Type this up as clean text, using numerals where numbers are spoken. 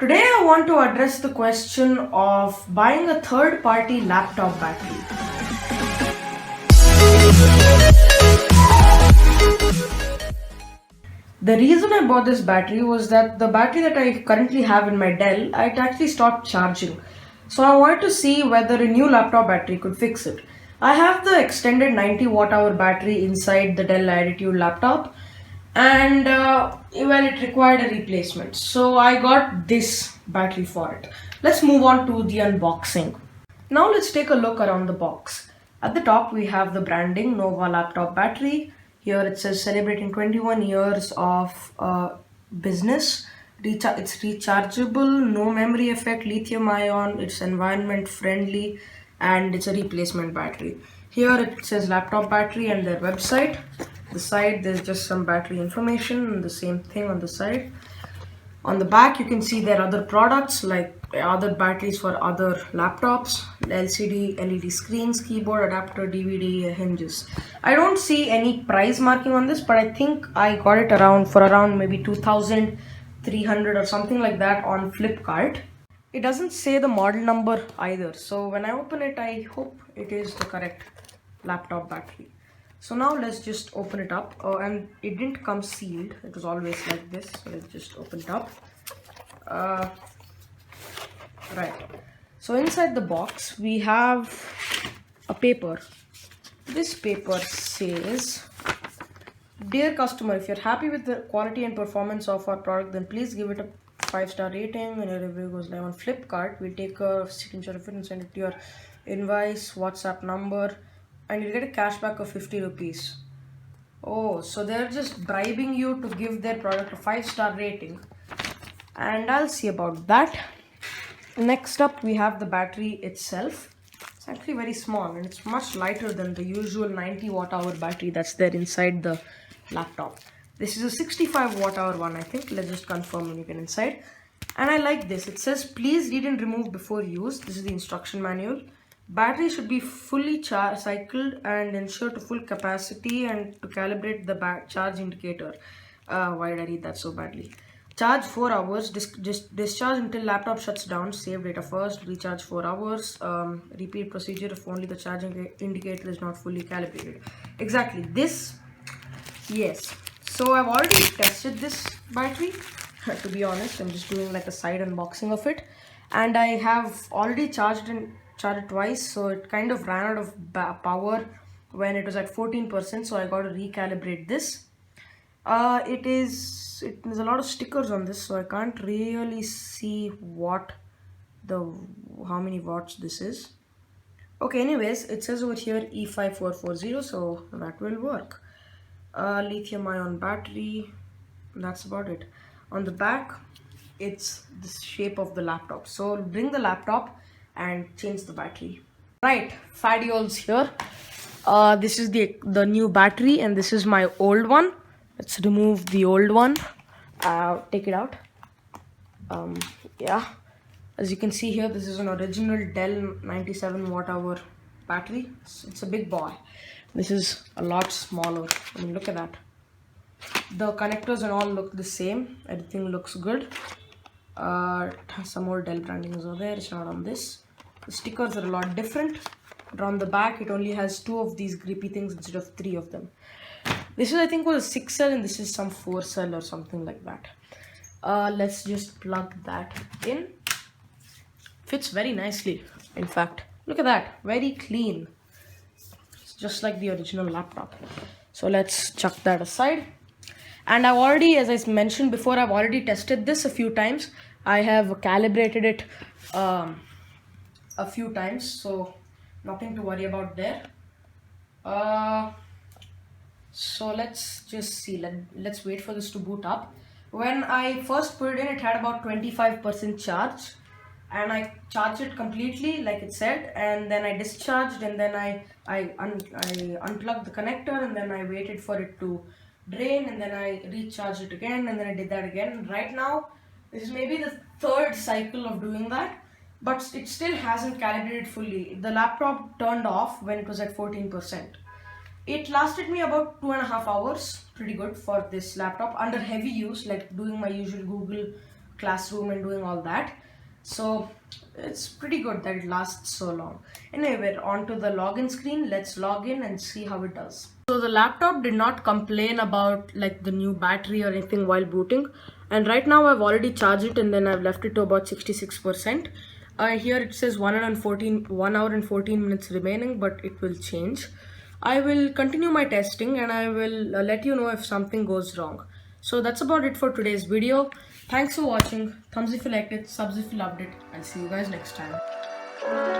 Today I want to address the question of buying a third-party laptop battery. The reason I bought this battery was that the battery that I currently have in my Dell, it actually stopped charging. So I wanted to see whether a new laptop battery could fix it. I have the extended 90 watt hour battery inside the Dell Latitude laptop, and well, it required a replacement. So I got this battery for it. Let's move on to the unboxing. Now let's take a look around the box. At the top we have the branding Nova laptop battery. Here it says celebrating 21 years of business. It's rechargeable, no memory effect, lithium ion, it's environment friendly, and it's a replacement battery. Here it says laptop battery and their website. The side there's just some battery information and the same thing on the side. On the back you can see there are other products like other batteries for other laptops, LCD, LED screens, keyboard, adapter, DVD, hinges. I don't see any price marking on this, but I think I got it around maybe 2,300 or something like that on Flipkart. It doesn't say the model number either, so when I open it I hope it is the correct laptop battery. So now let's just open it up. And it didn't come sealed, it was always like this, so let's just open it up. Right, so inside the box we have a paper. This paper says, dear customer, if you're happy with the quality and performance of our product, then please give it a 5-star rating. When your review goes live on Flipkart, we'll take a screenshot of it and send it to your invoice, WhatsApp number, and you'll get a cashback of 50 rupees. Oh, so they're just bribing you to give their product a 5-star rating, and I'll see about that. Next up we have the battery itself. It's actually very small and it's much lighter than the usual 90 watt hour battery that's there inside the laptop. This is a 65 watt hour one, I think. Let's just confirm when you get inside. And I like this. It says please read and remove before use. This is the instruction manual. Battery should be fully cycled and ensure to full capacity and to calibrate the charge indicator. Why did I read that so badly? Charge 4 hours, discharge until laptop shuts down, save data first, recharge 4 hours, repeat procedure if only the charging indicator is not fully calibrated. Exactly, this, yes. So I've already tested this battery, to be honest. I'm just doing like a side unboxing of it. And I have already charged it twice, so it kind of ran out of power when it was at 14%, so I got to recalibrate this. There's a lot of stickers on this, so I can't really see how many watts this is. Okay, anyways, it says over here E5440, so that will work. Lithium ion battery, that's about it. On the back it's the shape of the laptop, so bring the laptop and change the battery. Right, Fadiols here. This is the new battery and this is my old one. Let's remove the old one. Take it out. Yeah, as you can see here, this is an original Dell 97 watt hour battery. It's a big boy. This is a lot smaller. I mean, look at that. The connectors and all look the same. Everything looks good. Some more Dell branding is over there. It's not on this. The stickers are a lot different. But on the back, it only has 2 of these grippy things instead of 3 of them. This is, I think, was a 6-cell and this is some 4-cell or something like that. Let's just plug that in. Fits very nicely, in fact. Look at that, very clean. It's just like the original laptop. So let's chuck that aside. And I've already, as I mentioned before, I've already tested this a few times. I have calibrated it a few times, so nothing to worry about there. So let's just see. Let's wait for this to boot up. When I first put it in, it had about 25% charge, and I charged it completely like it said, and then I discharged, and then I unplugged the connector, and then I waited for it to drain, and then I recharged it again, and then I did that again. And right now this is maybe the 3rd cycle of doing that, but it still hasn't calibrated fully. The laptop turned off when it was at 14%. It lasted me about 2.5 hours, pretty good for this laptop under heavy use, like doing my usual Google classroom and doing all that. So it's pretty good that it lasts so long. Anyway, we're on to the login screen. Let's log in and see how it does. So the laptop did not complain about like the new battery or anything while booting. And right now I've already charged it and then I've left it to about 66%. Here it says 1 hour and 14 minutes remaining, but it will change. I will continue my testing and I will let you know if something goes wrong. So that's about it for today's video. Thanks for watching. Thumbs if you liked it, subs if you loved it. I'll see you guys next time.